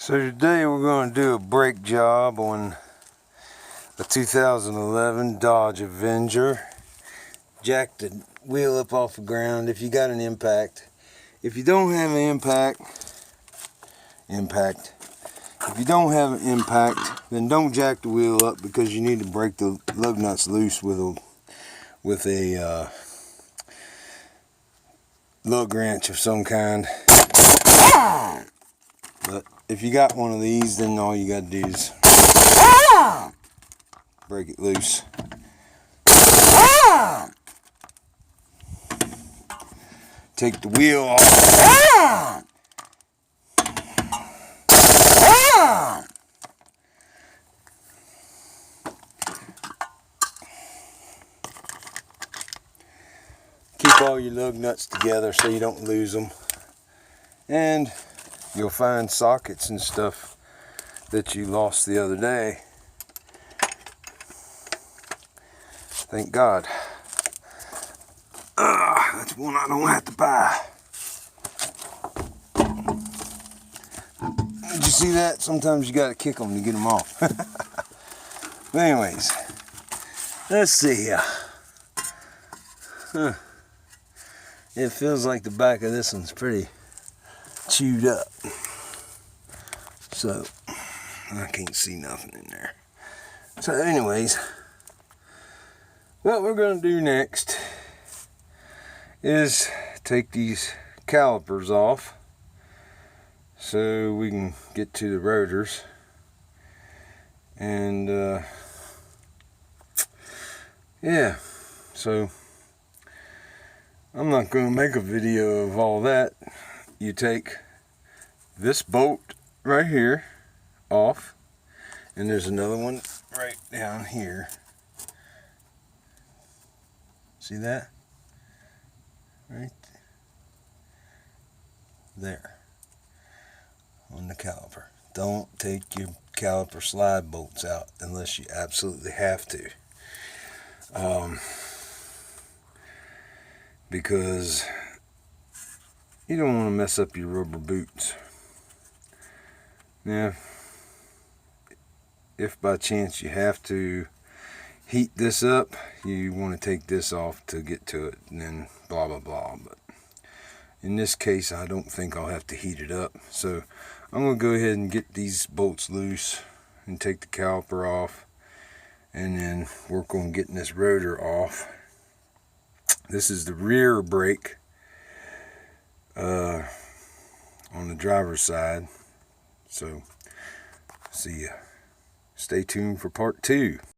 So today we're going to do a brake job on a 2011 Dodge Avenger. Jack the wheel up off the ground if you got an impact. If you don't have an impact, if you don't have an impact, then don't jack the wheel up, because you need to break the lug nuts loose with a lug wrench of some kind. But if you got one of these, then all you got to do is break it loose. Take the wheel off. Keep all your lug nuts together so you don't lose them. And you'll find sockets and stuff that you lost the other day. Thank God. That's one I don't have to buy. Did you see that? Sometimes you gotta kick them to get them off. But anyways, let's see here. It feels like the back of this one's pretty chewed up. So, I can't see nothing in there. So anyways, what we're going to do next is take these calipers off so we can get to the rotors. And yeah, so I'm not going to make a video of all that. You take this bolt right here off, and there's another one right down here. See that? Right there on the caliper. Don't take your caliper slide bolts out unless you absolutely have to. Because you don't want to mess up your rubber boots. Now, if by chance you have to heat this up, you want to take this off to get to it, and then blah blah blah. But in this case, I don't think I'll have to heat it up. So I'm going to go ahead and get these bolts loose and take the caliper off, and then work on getting this rotor off. This is the rear brake on the driver's side. So see ya. Stay tuned for part 2.